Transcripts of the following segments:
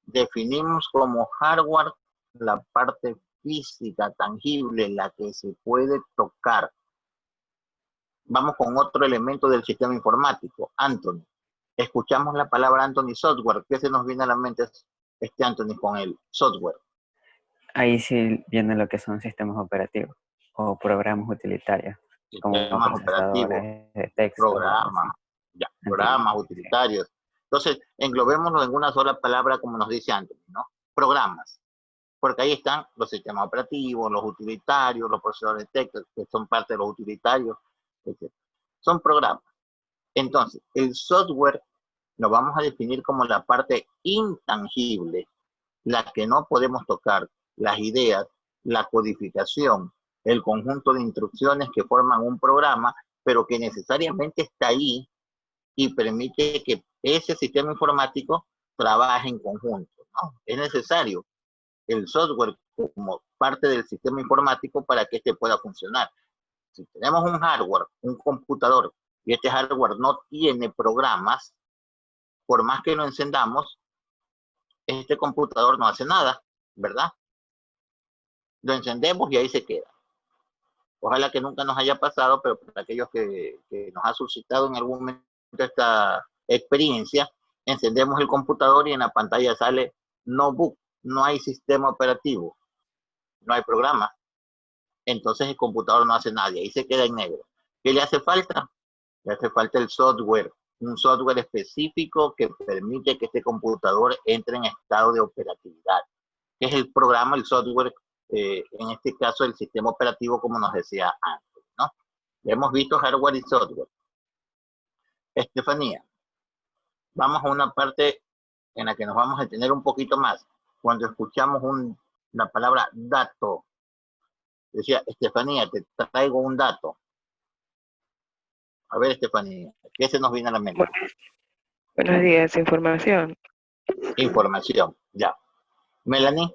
Definimos como hardware la parte física, tangible, la que se puede tocar. Vamos con otro elemento del sistema informático, Anthony. Escuchamos la palabra Anthony software. ¿Qué se nos viene a la mente Anthony con el software? Ahí sí viene lo que son sistemas operativos o programas utilitarios, Sistemas como operativos, procesadores de texto. programas utilitarios. Entonces, englobémoslo en una sola palabra, como nos dice Anthony, ¿no? Programas. Porque ahí están los sistemas operativos, los utilitarios, los procesadores de texto, que son parte de los utilitarios, etc. Son programas. Entonces, el software lo vamos a definir como la parte intangible, la que no podemos tocar, las ideas, la codificación, el conjunto de instrucciones que forman un programa, pero que necesariamente está ahí y permite que ese sistema informático trabaje en conjunto, ¿no? Es necesario el software como parte del sistema informático para que este pueda funcionar. Si tenemos un hardware, un computador, y este hardware no tiene programas, por más que lo encendamos, este computador no hace nada, ¿verdad? Lo encendemos y ahí se queda. Ojalá que nunca nos haya pasado, pero para aquellos que nos ha suscitado en algún momento esta experiencia, encendemos el computador y en la pantalla sale no boot, no hay sistema operativo, no hay programa. Entonces el computador no hace nada y ahí se queda en negro. ¿Qué le hace falta? Le hace falta el software, un software específico que permite que este computador entre en estado de operatividad. Que es el programa, el software, en este caso el sistema operativo, como nos decía antes, ¿no? Ya hemos visto hardware y software. Estefanía, vamos a una parte en la que nos vamos a detener un poquito más. Cuando escuchamos la palabra dato, decía, Estefanía, te traigo un dato. A ver, Estefanía, ¿qué se nos viene a la mente? Buenos días, información. Información, ya. Melanie.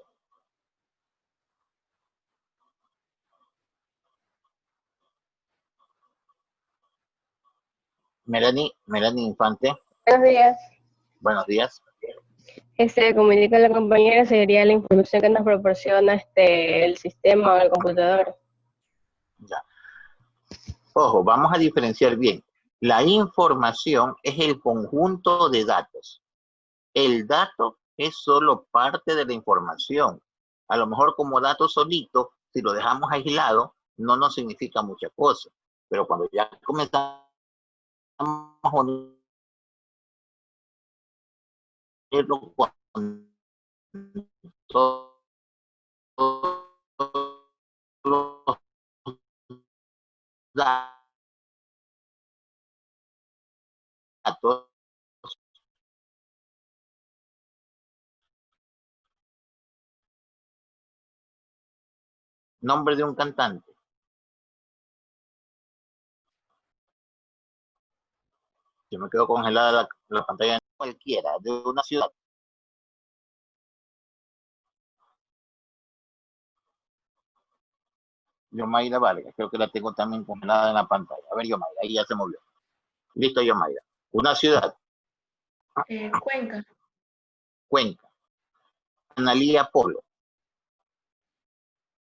Melanie Infante. Buenos días. Buenos días. Comunica a la compañera sería la información que nos proporciona el sistema o el computador. Ya. Ojo, vamos a diferenciar bien. La información es el conjunto de datos. El dato es solo parte de la información. A lo mejor como dato solito, si lo dejamos aislado, no nos significa mucha cosa. Pero cuando ya comenzamos a unirlo con todos los datos, nombre de un cantante. Yo me quedo congelada la pantalla cualquiera, de una ciudad. Yomaira Vargas, creo que la tengo también congelada en la pantalla. A ver, Yomaira, ahí ya se movió. Listo, Yomaira. Una ciudad. Cuenca. Cuenca. Analía Polo.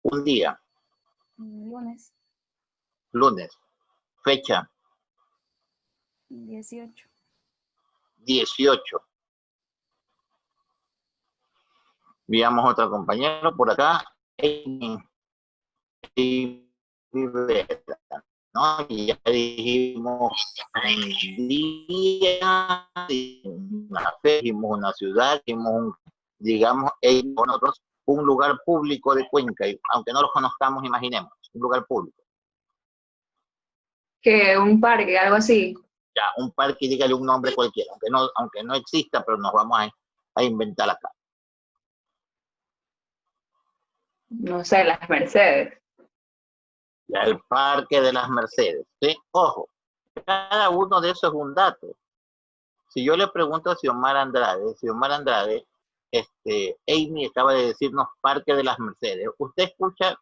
Un día. Lunes. Lunes. Fecha. 18. 18. Veamos otro compañero por acá. ¿No? Y ya dijimos un día, una fe, dijimos una ciudad, dijimos digamos, nosotros, un lugar público de Cuenca, y aunque no lo conozcamos, imaginemos, un lugar público. Que un parque, algo así. Ya, un parque, dígale un nombre cualquiera, aunque no exista, pero nos vamos a inventar acá. No sé, las Mercedes. Ya, el Parque de las Mercedes, ¿sí? Ojo, cada uno de esos es un dato. Si yo le pregunto a Xiomara Andrade, Amy acaba de decirnos Parque de las Mercedes. ¿Usted escucha?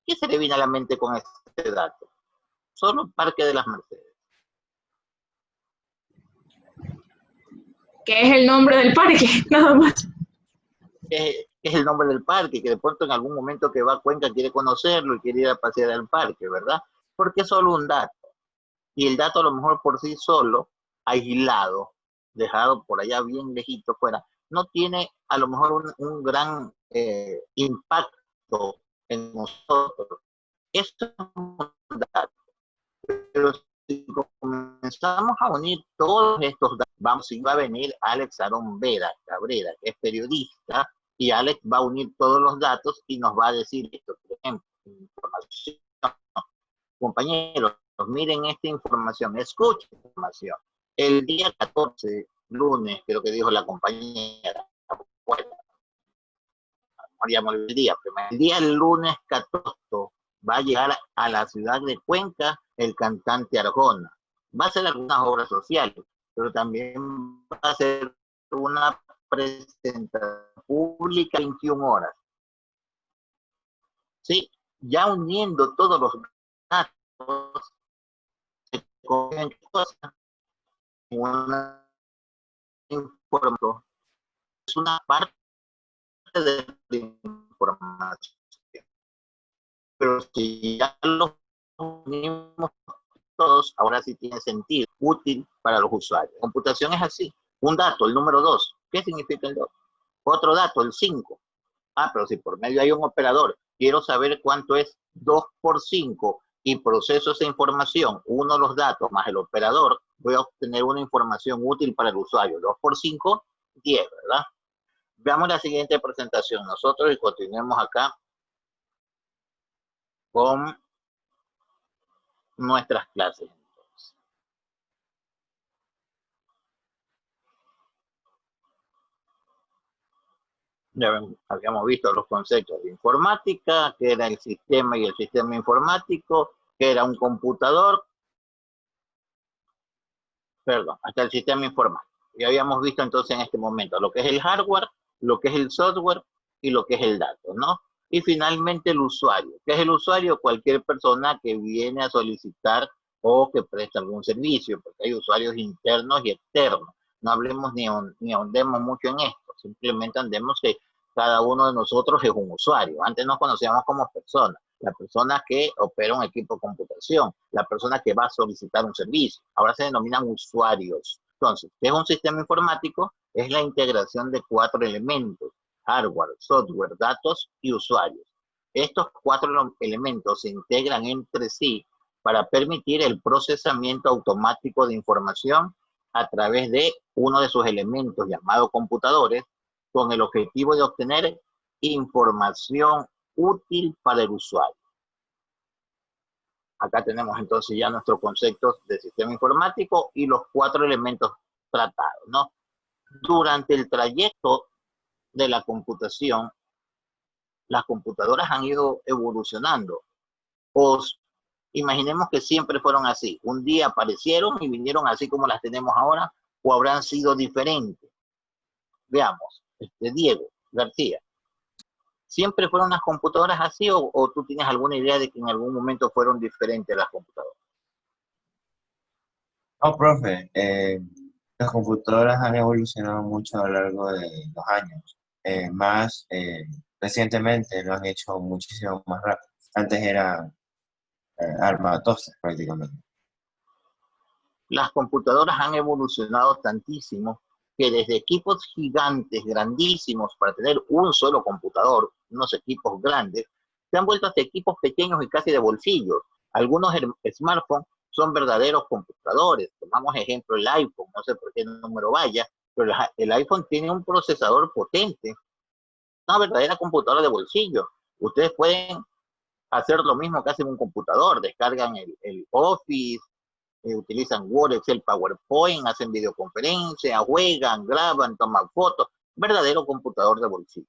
¿Qué se le viene a la mente con este dato? Solo el Parque de las Mercedes. ¿Qué es el nombre del parque? Nada más. Es el nombre del parque, que de pronto en algún momento que va a Cuenca quiere conocerlo y quiere ir a pasear al parque, ¿verdad? Porque es solo un dato. Y el dato a lo mejor por sí solo, aislado, dejado por allá bien lejito fuera, no tiene a lo mejor un gran impacto en nosotros. Esto es un dato. Pero si comenzamos a unir todos estos datos, va a venir Alex Aarón Cabrera, que es periodista, y Alex va a unir todos los datos y nos va a decir esto, por ejemplo, información. Compañeros, miren esta información, escuchen información. El día 14, lunes, creo que dijo la compañera, bueno, el día, el día lunes 14 va a llegar a la ciudad de Cuenca el cantante Arjona. Va a hacer algunas obras sociales, pero también va a hacer una presentación pública 21 horas. Sí, ya uniendo todos los datos, se cogen cosas, una información, es una parte de la información. Pero si ya los unimos todos, ahora sí tiene sentido, útil para los usuarios. Computación es así. Un dato, el número 2. ¿Qué significa el 2? Otro dato, el 5. Ah, pero si por medio hay un operador, quiero saber cuánto es 2 por 5 y proceso esa información, uno de los datos más el operador, voy a obtener una información útil para el usuario. 2 por 5, 10, ¿verdad? Veamos la siguiente presentación nosotros y continuemos acá con nuestras clases. Ya habíamos visto los conceptos de informática, que era el sistema y el sistema informático, que era un computador, perdón, hasta el sistema informático. Y habíamos visto entonces en este momento lo que es el hardware, lo que es el software y lo que es el dato, ¿no? Y finalmente el usuario. ¿Qué es el usuario? Cualquier persona que viene a solicitar o que presta algún servicio, porque hay usuarios internos y externos. No hablemos ni ahondemos mucho en esto, simplemente andemos que cada uno de nosotros es un usuario. Antes nos conocíamos como personas. La persona que opera un equipo de computación, la persona que va a solicitar un servicio. Ahora se denominan usuarios. Entonces, ¿qué es un sistema informático? Es la integración de 4 elementos: hardware, software, datos y usuarios. Estos 4 elementos se integran entre sí para permitir el procesamiento automático de información a través de uno de sus elementos llamados computadores, con el objetivo de obtener información útil para el usuario. Acá tenemos entonces ya nuestros conceptos de sistema informático y los 4 elementos tratados, ¿no? Durante el trayecto de la computación, las computadoras han ido evolucionando. Imaginemos que siempre fueron así. Un día aparecieron y vinieron así como las tenemos ahora, o habrán sido diferentes. Veamos, Diego García. ¿Siempre fueron las computadoras así o tú tienes alguna idea de que en algún momento fueron diferentes las computadoras? No, profe, las computadoras han evolucionado mucho a lo largo de los años. Más recientemente lo han hecho muchísimo más rápido. Antes eran armatosas prácticamente. Las computadoras han evolucionado tantísimo que desde equipos gigantes, grandísimos, para tener un solo computador, unos equipos grandes, se han vuelto hasta equipos pequeños y casi de bolsillo. Algunos smartphones son verdaderos computadores. Tomamos ejemplo el iPhone, no sé por qué número vaya, pero el iPhone tiene un procesador potente, una verdadera computadora de bolsillo. Ustedes pueden hacer lo mismo que hacen un computador, descargan el Office, utilizan Word, Excel, PowerPoint, hacen videoconferencias, juegan, graban, toman fotos, verdadero computador de bolsillo.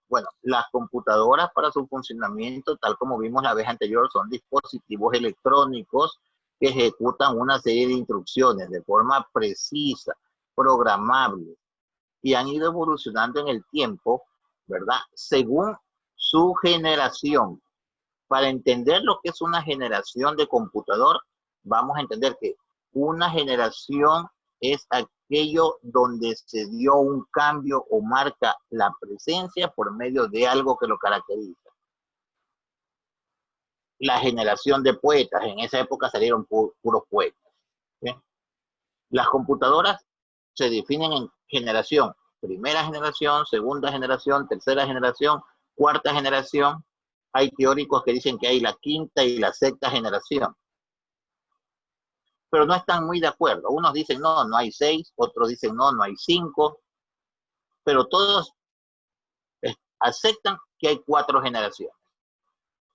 Bueno, las computadoras para su funcionamiento, tal como vimos la vez anterior, son dispositivos electrónicos que ejecutan una serie de instrucciones de forma precisa, programable, y han ido evolucionando en el tiempo, ¿verdad? Según su generación. para entender lo que es una generación de computador, vamos a entender que una generación es aquello donde se dio un cambio o marca la presencia por medio de algo que lo caracteriza. La generación de poetas, en esa época salieron puros poetas. ¿Sí? Las computadoras se definen en generación, primera generación, segunda generación, tercera generación, cuarta generación. Hay teóricos que dicen que hay la quinta y la sexta generación, pero no están muy de acuerdo. Unos dicen no, no hay 6, otros dicen no, no hay 5, pero todos aceptan que hay 4 generaciones.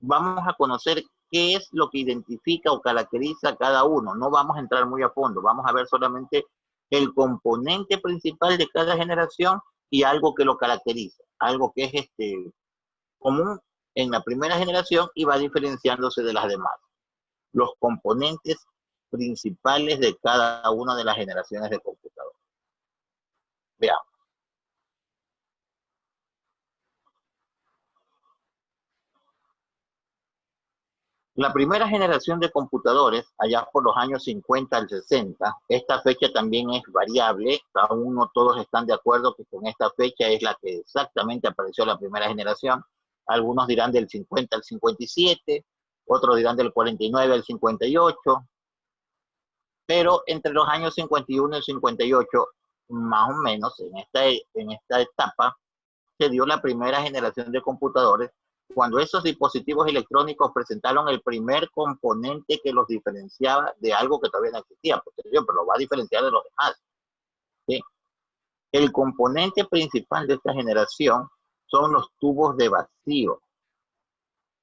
Vamos a conocer qué es lo que identifica o caracteriza a cada uno. No vamos a entrar muy a fondo, vamos a ver solamente el componente principal de cada generación y algo que lo caracteriza, algo que es común en la primera generación y va diferenciándose de las demás. Los componentes principales de cada una de las generaciones de computador. Veamos. La primera generación de computadores, allá por los años 50 al 60, esta fecha también es variable, cada uno, todos están de acuerdo que con esta fecha es la que exactamente apareció la primera generación. Algunos dirán del 50 al 57, otros dirán del 49 al 58, pero entre los años 51 y 58, más o menos en esta etapa, se dio la primera generación de computadores, cuando esos dispositivos electrónicos presentaron el primer componente que los diferenciaba de algo que todavía no existía, pero lo va a diferenciar de los demás. ¿Sí? El componente principal de esta generación son los tubos de vacío,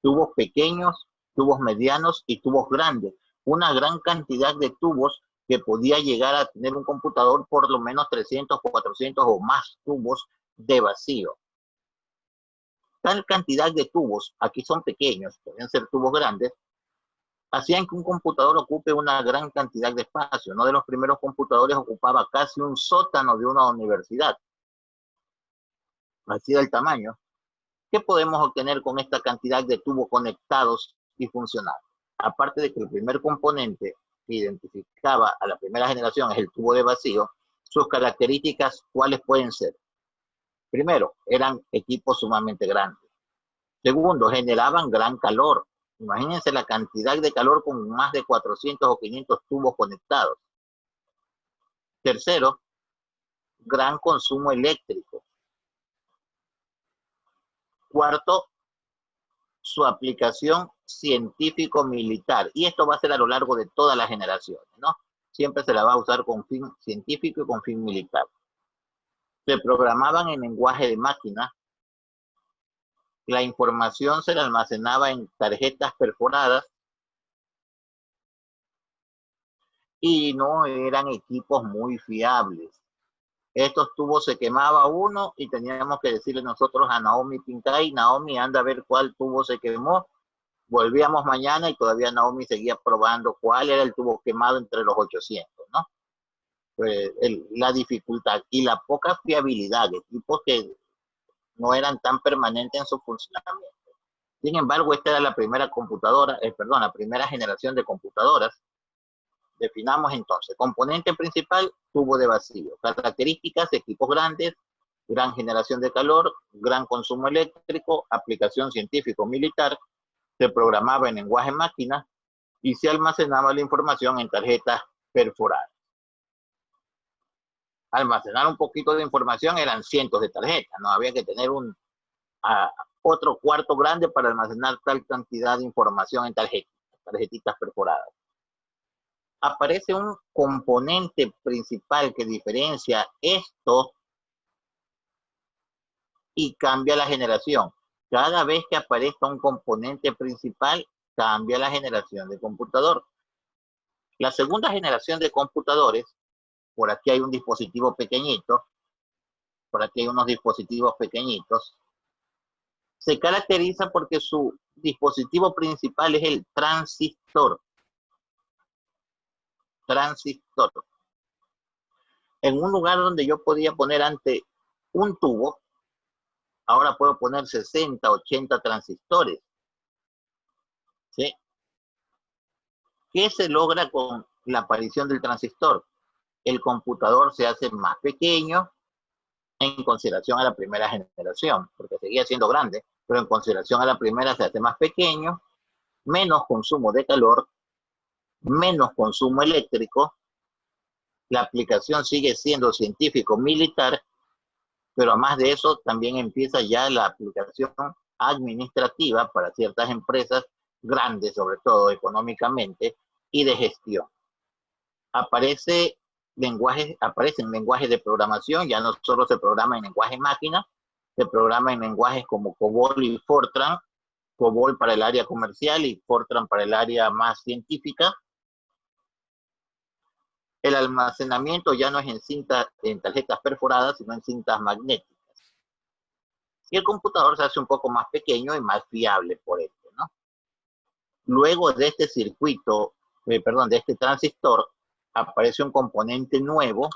tubos pequeños, tubos medianos y tubos grandes, una gran cantidad de tubos que podía llegar a tener un computador por lo menos 300, 400 o más tubos de vacío. Tal cantidad de tubos, aquí son pequeños, pueden ser tubos grandes, hacían que un computador ocupe una gran cantidad de espacio. Uno de los primeros computadores ocupaba casi un sótano de una universidad. Así del tamaño. ¿Qué podemos obtener con esta cantidad de tubos conectados y funcionando? Aparte de que el primer componente que identificaba a la primera generación es el tubo de vacío, sus características, ¿cuáles pueden ser? Primero, eran equipos sumamente grandes. Segundo, generaban gran calor. Imagínense la cantidad de calor con más de 400 o 500 tubos conectados. Tercero, gran consumo eléctrico. Cuarto, su aplicación científico-militar. Y esto va a ser a lo largo de todas las generaciones, ¿no? Siempre se la va a usar con fin científico y con fin militar. Se programaban en lenguaje de máquina. La información se la almacenaba en tarjetas perforadas y no eran equipos muy fiables. Estos tubos se quemaba uno y teníamos que decirle nosotros a Naomi Pincay, Naomi, anda a ver cuál tubo se quemó. Volvíamos mañana y todavía Naomi seguía probando cuál era el tubo quemado entre los 800, ¿no? La dificultad y la poca fiabilidad de equipos que no eran tan permanentes en su funcionamiento. Sin embargo, esta era la primera computadora, la primera generación de computadoras. Definamos entonces, componente principal, tubo de vacío. Características, equipos grandes, gran generación de calor, gran consumo eléctrico, aplicación científico-militar, se programaba en lenguaje máquina y se almacenaba la información en tarjetas perforadas. Almacenar un poquito de información eran cientos de tarjetas, no había que tener otro cuarto grande para almacenar tal cantidad de información en tarjetitas perforadas. Aparece un componente principal que diferencia esto y cambia la generación. Cada vez que aparezca un componente principal, cambia la generación de computador. La segunda generación de computadores, por aquí hay un dispositivo pequeñito, por aquí hay unos dispositivos pequeñitos, se caracteriza porque su dispositivo principal es el transistor. Transistor. En un lugar donde yo podía poner antes un tubo, ahora puedo poner 60, 80 transistores. ¿Qué se logra con la aparición del transistor? El computador se hace más pequeño en consideración a la primera generación, porque seguía siendo grande, pero en consideración a la primera se hace más pequeño, menos consumo de calor, menos consumo eléctrico, la aplicación sigue siendo científico-militar, pero además de eso también empieza ya la aplicación administrativa para ciertas empresas grandes, sobre todo económicamente, y de gestión. Aparecen lenguajes de programación, ya no solo se programa en lenguaje máquina, se programa en lenguajes como COBOL y Fortran, COBOL para el área comercial y Fortran para el área más científica. El almacenamiento ya no es en tarjetas perforadas, sino en cintas magnéticas. Y el computador se hace un poco más pequeño y más fiable por esto, ¿no? Luego de este circuito, de este transistor, aparece un componente nuevo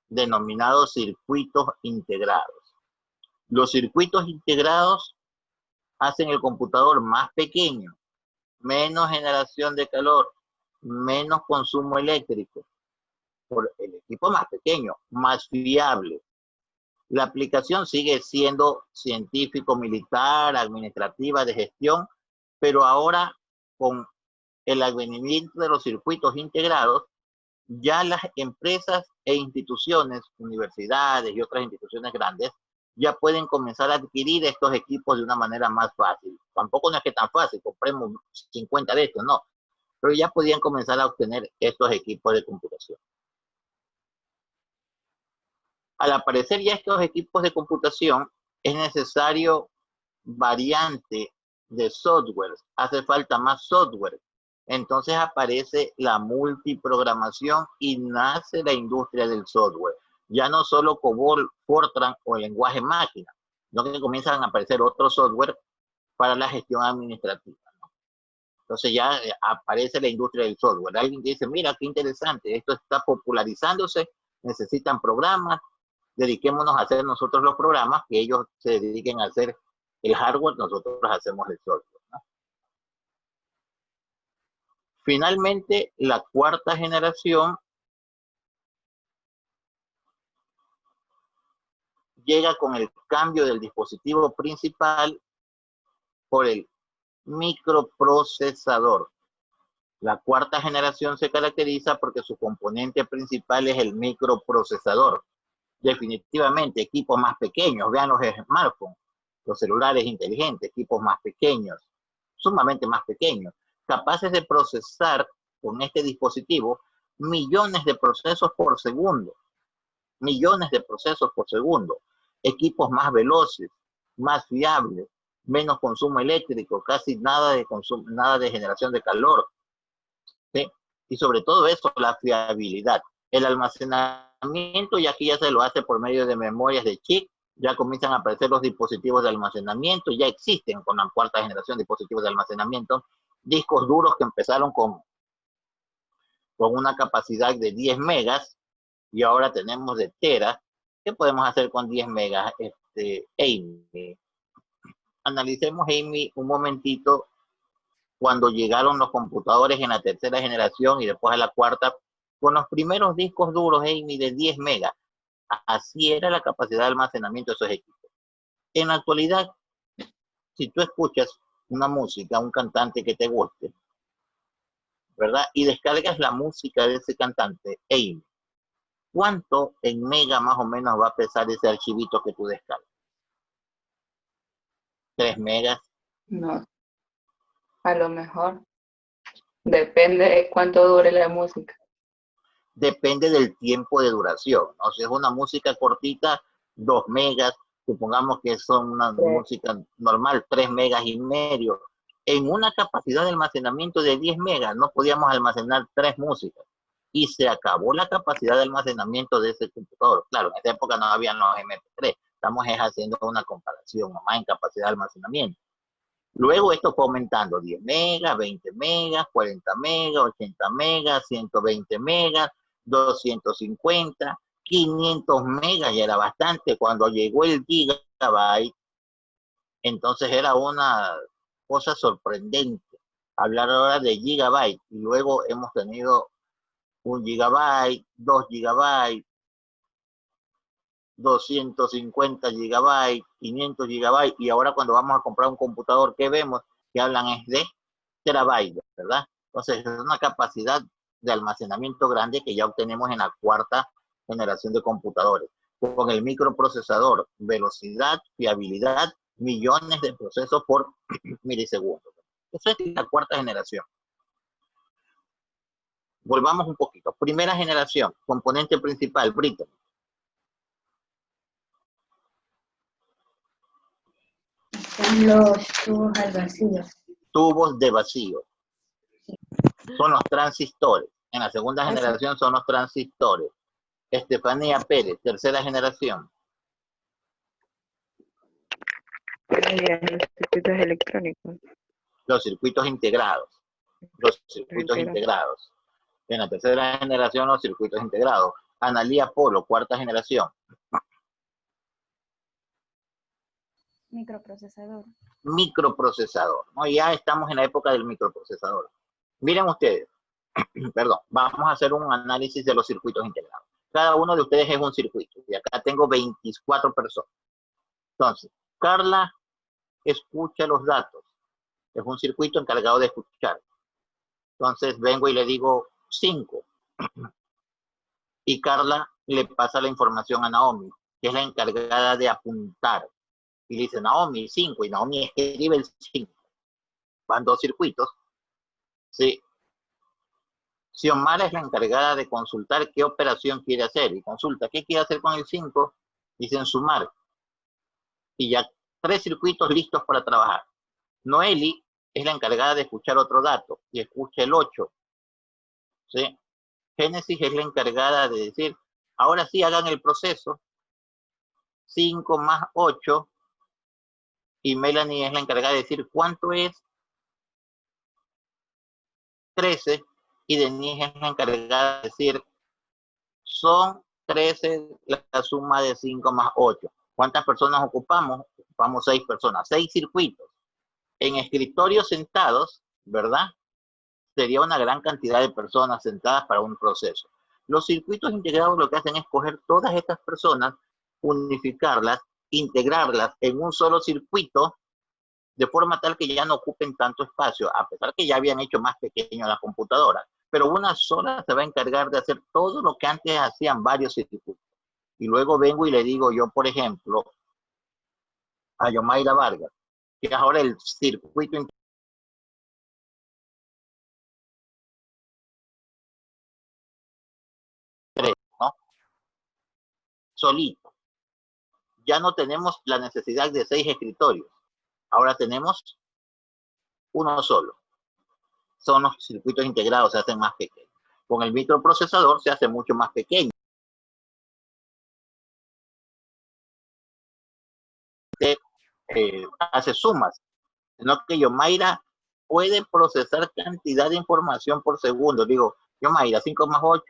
denominado circuitos integrados. Los circuitos integrados hacen el computador más pequeño, menos generación de calor, menos consumo eléctrico, por el equipo más pequeño, más fiable. La aplicación sigue siendo científico, militar, administrativa, de gestión, pero ahora con el advenimiento de los circuitos integrados, ya las empresas e instituciones, universidades y otras instituciones grandes, ya pueden comenzar a adquirir estos equipos de una manera más fácil. Tampoco no es que tan fácil, compremos 50 de estos, no. Pero ya podían comenzar a obtener estos equipos de computación. Al aparecer ya estos equipos de computación, es necesario variante de software. Hace falta más software. Entonces aparece la multiprogramación y nace la industria del software. Ya no solo COBOL, Fortran o el lenguaje máquina, sino que comienzan a aparecer otros software para la gestión administrativa, ¿no? Entonces ya aparece la industria del software. Alguien dice, mira, qué interesante, esto está popularizándose, necesitan programas, dediquémonos a hacer nosotros los programas, que ellos se dediquen a hacer el hardware, nosotros hacemos el software, ¿no? Finalmente, la cuarta generación llega con el cambio del dispositivo principal por el microprocesador. La cuarta generación se caracteriza porque su componente principal es el microprocesador. Definitivamente, equipos más pequeños, vean los smartphones, los celulares inteligentes, equipos más pequeños, sumamente más pequeños, capaces de procesar con este dispositivo millones de procesos por segundo, equipos más veloces, más fiables, menos consumo eléctrico, casi nada de generación de calor, ¿sí? Y sobre todo eso, la fiabilidad. El almacenamiento, y aquí ya se lo hace por medio de memorias de chip, ya comienzan a aparecer los dispositivos de almacenamiento, ya existen con la cuarta generación de dispositivos de almacenamiento, discos duros que empezaron con una capacidad de 10 megas, y ahora tenemos de teras. ¿Qué podemos hacer con 10 megas? Amy, analicemos, Amy, un momentito, cuando llegaron los computadores en la tercera generación y después a la cuarta, con los primeros discos duros, Amy, de 10 megas. Así era la capacidad de almacenamiento de esos equipos. En la actualidad, si tú escuchas una música, un cantante que te guste, ¿verdad? Y descargas la música de ese cantante, Amy, ¿cuánto en mega más o menos va a pesar ese archivito que tú descargas? 3 megas. No, a lo mejor. Depende de cuánto dure la música. Depende del tiempo de duración, ¿no? Si es una música cortita, 2 megas, supongamos que son una música normal, 3 megas y medio. En una capacidad de almacenamiento de 10 megas no podíamos almacenar 3 músicas. Y se acabó la capacidad de almacenamiento de ese computador. Claro, en esa época no habían los MP3. Estamos haciendo una comparación nomás en capacidad de almacenamiento. Luego esto fue aumentando, 10 megas, 20 megas, 40 megas, 80 megas, 120 megas, 250, 500 megas, ya era bastante. Cuando llegó el gigabyte, entonces era una cosa sorprendente. Hablar ahora de gigabyte, y luego hemos tenido 1 gigabyte, 2 gigabytes, 250 gigabytes, 500 gigabytes, y ahora cuando vamos a comprar un computador, ¿qué vemos? Que hablan es de terabytes, ¿verdad? Entonces, es una capacidad de almacenamiento grande que ya obtenemos en la 4ª generación de computadores. Con el microprocesador, velocidad, fiabilidad, millones de procesos por milisegundo. Eso es la 4ª generación. Volvamos un poquito. Primera generación, componente principal, Brito. Son los tubos al vacío. Tubos de vacío. Son los transistores. En la 2ª generación son los transistores. Estefanía Pérez, 3ª generación. Los circuitos electrónicos. Los circuitos integrados. Los circuitos integrados. En la 3ª generación, los circuitos integrados. Analía Polo, 4ª generación. Microprocesador. Microprocesador, ¿no? Ya estamos en la época del microprocesador. Miren ustedes, perdón, vamos a hacer un análisis de los circuitos integrados. Cada uno de ustedes es un circuito, y acá tengo 24 personas. Entonces, Carla escucha los datos. Es un circuito encargado de escuchar. Entonces, vengo y le digo 5. Y Carla le pasa la información a Naomi, que es la encargada de apuntar. Y le dice, Naomi, 5, y Naomi escribe el 5. Van 2 circuitos. Sí. Xiomara es la encargada de consultar qué operación quiere hacer. Y consulta, ¿qué quiere hacer con el 5? Dicen sumar. Y ya 3 circuitos listos para trabajar. Noeli es la encargada de escuchar otro dato. Y escucha el 8. ¿Sí? Génesis es la encargada de decir, ahora sí hagan el proceso. 5 más 8. Y Melanie es la encargada de decir cuánto es 13. Y Denise es la encargada de decir son 13 la suma de 5 más 8. ¿Cuántas personas ocupamos? Ocupamos 6 personas, 6 circuitos. En escritorios sentados, ¿verdad? Sería una gran cantidad de personas sentadas para un proceso. Los circuitos integrados lo que hacen es coger todas estas personas, unificarlas, integrarlas en un solo circuito, de forma tal que ya no ocupen tanto espacio, a pesar que ya habían hecho más pequeño la computadora. Pero una sola se va a encargar de hacer todo lo que antes hacían varios circuitos. Y luego vengo y le digo yo, por ejemplo, a Yomaira Vargas, que es ahora el circuito integrado, ¿no? Solito. Ya no tenemos la necesidad de 6 escritorios. Ahora tenemos uno solo. Son los circuitos integrados, se hacen más pequeños. Con el microprocesador se hace mucho más pequeño. Hace sumas, sino que Yomaira puede procesar cantidad de información por segundo. Digo, Yomaira, 5 más 8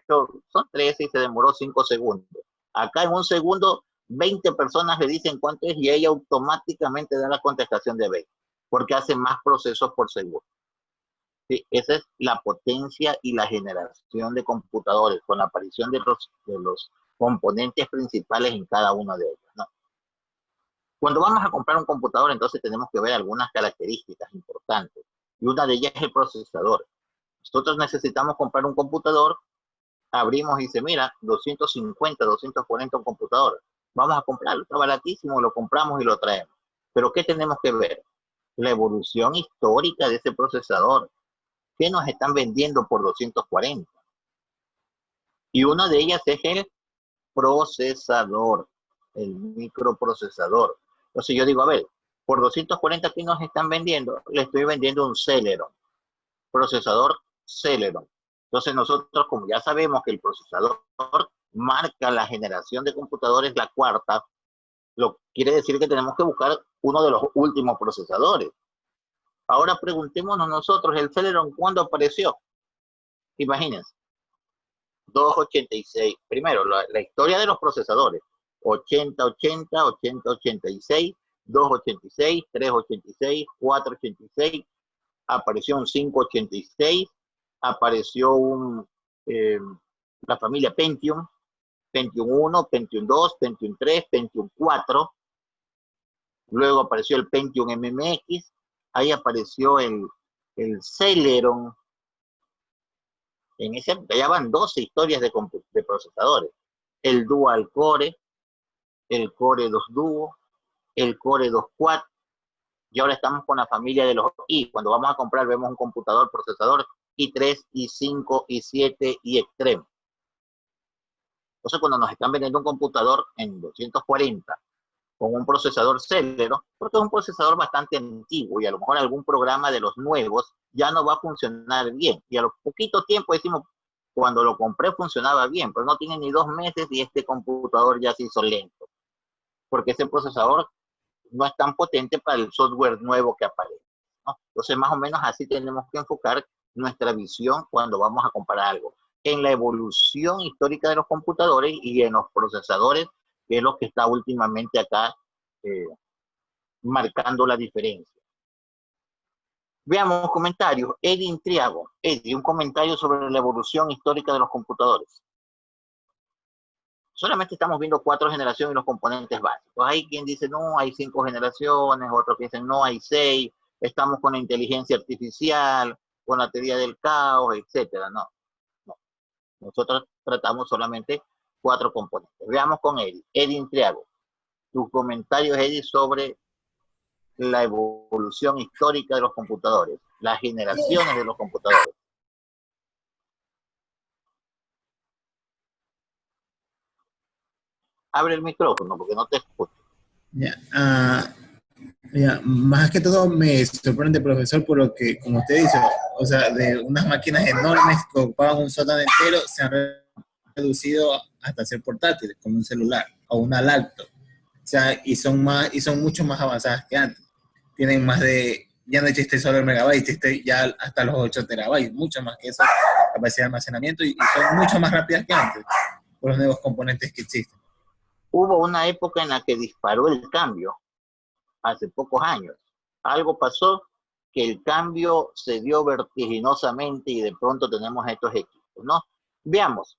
son 13 y se demoró 5 segundos. Acá en un segundo, 20 personas le dicen cuánto es y ella automáticamente da la contestación de 20, porque hace más procesos por segundo. Sí, esa es la potencia y la generación de computadores con la aparición de los componentes principales en cada uno de ellos, ¿no? Cuando vamos a comprar un computador, entonces tenemos que ver algunas características importantes. Y una de ellas es el procesador. Nosotros necesitamos comprar un computador, abrimos y dice, mira, 250, 240 un computador. Vamos a comprarlo, está baratísimo, lo compramos y lo traemos. Pero ¿qué tenemos que ver? La evolución histórica de ese procesador. ¿Qué nos están vendiendo por 240? Y una de ellas es el procesador, el microprocesador. Entonces yo digo, a ver, por 240 ¿qué nos están vendiendo? Le estoy vendiendo un Celeron, procesador Celeron. Entonces nosotros, como ya sabemos que el procesador marca la generación de computadores, la 4ª, lo quiere decir que tenemos que buscar uno de los últimos procesadores. Ahora preguntémonos nosotros, el Celeron, ¿cuándo apareció? Imagínense. 286. Primero, la historia de los procesadores. 8080, 8086, 286, 386, 486, apareció un 586, apareció la familia Pentium, Pentium 1, Pentium 2, Pentium 3, Pentium 4, luego apareció el Pentium MMX, ahí apareció el Celeron. En ese ya van 12 historias de procesadores. El Dual Core, el Core 2 Duo, el Core 2 Quad, y ahora estamos con la familia de los i. Cuando vamos a comprar vemos un computador procesador i3, i5, i7 y Extreme. Entonces cuando nos están vendiendo un computador en 240 con un procesador Celeron, porque es un procesador bastante antiguo y a lo mejor algún programa de los nuevos ya no va a funcionar bien. Y a lo poquito tiempo decimos, cuando lo compré funcionaba bien, pero no tiene ni 2 meses y este computador ya se hizo lento. Porque ese procesador no es tan potente para el software nuevo que aparece, ¿no? Entonces más o menos así tenemos que enfocar nuestra visión cuando vamos a comprar algo. En la evolución histórica de los computadores y en los procesadores, que es lo que está últimamente acá marcando la diferencia. Veamos comentarios. Eddie Intriago. Eddie, un comentario sobre la evolución histórica de los computadores. Solamente estamos viendo 4 generaciones y los componentes básicos. Hay quien dice, no, hay 5 generaciones, otros que dicen, no, hay 6, estamos con la inteligencia artificial, con la teoría del caos, etcétera. No. Nosotros tratamos solamente 4 componentes. Veamos con Eddie. Eddie Intriago. Tus comentarios, Eddie, sobre la evolución histórica de los computadores, las generaciones de los computadores. Abre el micrófono porque no te escucho. Más que todo me sorprende, profesor, por lo que, como usted dice, o sea, de unas máquinas enormes que ocupaban un sótano entero, se han reducido hasta ser portátiles, como un celular o una laptop. O sea, y son mucho más avanzadas que antes. Tienen más de, ya no existe solo el megabyte, existe ya hasta los 8 terabytes, mucho más que eso, capacidad de almacenamiento, y son mucho más rápidas que antes, por los nuevos componentes que existen. Hubo una época en la que disparó el cambio, hace pocos años. Algo pasó que el cambio se dio vertiginosamente y de pronto tenemos estos equipos, ¿no? Veamos,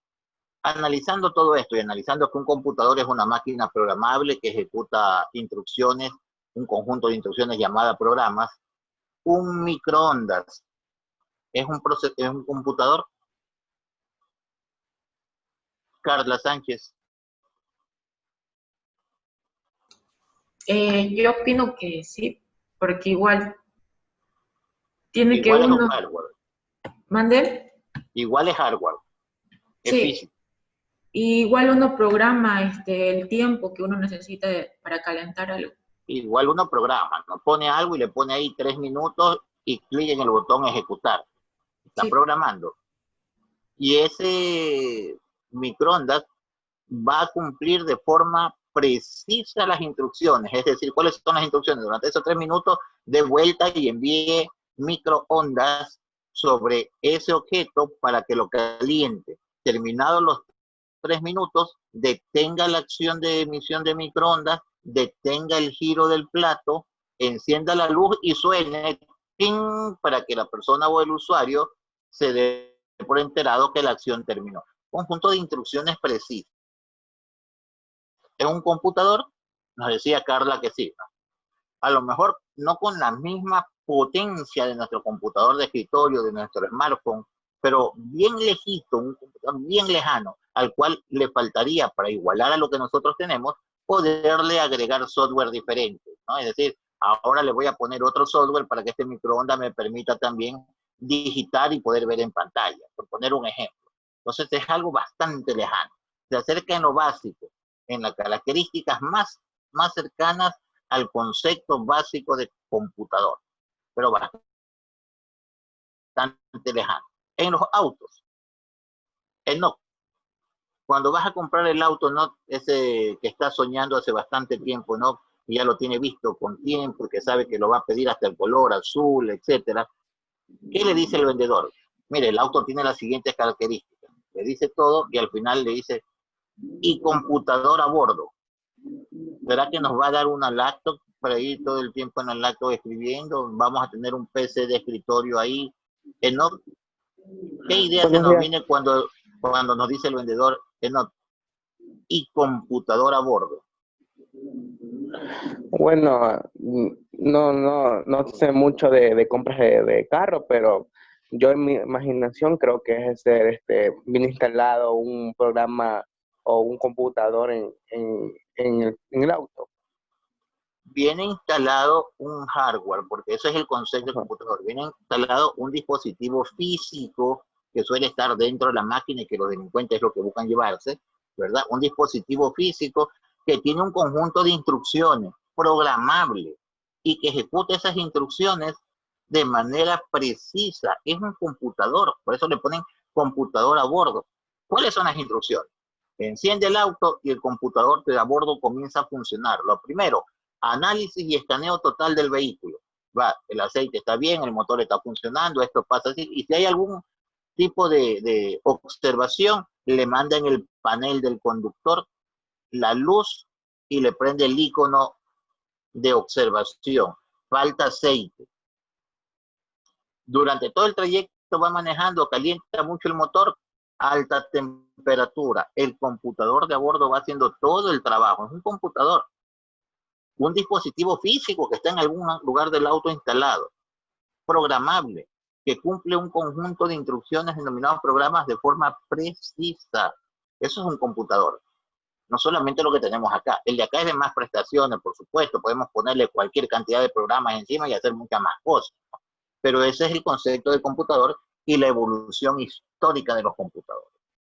analizando todo esto y analizando que un computador es una máquina programable que ejecuta instrucciones, un conjunto de instrucciones llamadas programas, un microondas es un computador. Carla Sánchez. Yo opino que sí, porque igual tiene Igual que es uno... hardware. ¿Mande? Igual es hardware. Es Sí. físico. Y igual uno programa el tiempo que uno necesita para calentar algo. Igual uno programa, ¿no? Pone algo y le pone ahí 3 minutos y clic en el botón ejecutar. Está Sí. programando. Y ese microondas va a cumplir de forma precisa las instrucciones. Es decir, ¿cuáles son las instrucciones? Durante esos 3 minutos, de vuelta y envíe microondas sobre ese objeto para que lo caliente. Terminados los 3 minutos, detenga la acción de emisión de microondas, detenga el giro del plato, encienda la luz y suene ¡ting! Para que la persona o el usuario se dé por enterado que la acción terminó. Conjunto de instrucciones precisas. En un computador, nos decía Carla que sí, ¿no? A lo mejor no con la misma potencia de nuestro computador de escritorio, de nuestro smartphone, pero bien lejito, un computador bien lejano, al cual le faltaría para igualar a lo que nosotros tenemos, poderle agregar software diferente, ¿no? Es decir, ahora le voy a poner otro software para que este microondas me permita también digitar y poder ver en pantalla, por poner un ejemplo. Entonces es algo bastante lejano. Se acerca en lo básico, en las características más cercanas al concepto básico de computador, pero bastante lejano. En los autos, no. Cuando vas a comprar el auto, no ese que está soñando hace bastante tiempo, ¿no? Y ya lo tiene visto con tiempo, que sabe que lo va a pedir hasta el color azul, etcétera. ¿Qué le dice el vendedor? Mire, el auto tiene las siguientes características. Le dice todo y al final le dice, y computador a bordo. ¿Será que nos va a dar una laptop por ahí todo el tiempo en el acto escribiendo, vamos a tener un PC de escritorio ahí. Enoch, ¿qué idea se nos viene cuando nos dice el vendedor, Enoch, y computador a bordo? Bueno, no sé mucho de compras de carro, pero yo en mi imaginación creo que es bien instalado un programa o un computador en el auto. Viene instalado un hardware, porque ese es el concepto del computador. Viene instalado un dispositivo físico que suele estar dentro de la máquina y que los delincuentes es lo que buscan llevarse, ¿verdad? Un dispositivo físico que tiene un conjunto de instrucciones programable y que ejecuta esas instrucciones de manera precisa. Es un computador, por eso le ponen computador a bordo. ¿Cuáles son las instrucciones? Enciende el auto y el computador de a bordo comienza a funcionar. Lo primero, análisis y escaneo total del vehículo. Va, el aceite está bien, el motor está funcionando, esto pasa así. Y si hay algún tipo de observación, le manda en el panel del conductor la luz y le prende el icono de observación. Falta aceite. Durante todo el trayecto va manejando, calienta mucho el motor, alta temperatura. El computador de a bordo va haciendo todo el trabajo. Es un computador. Un dispositivo físico que está en algún lugar del auto instalado, programable, que cumple un conjunto de instrucciones denominados programas de forma precisa. Eso es un computador. No solamente lo que tenemos acá. El de acá es de más prestaciones, por supuesto. Podemos ponerle cualquier cantidad de programas encima y hacer muchas más cosas. Pero ese es el concepto de computador y la evolución histórica de los computadores.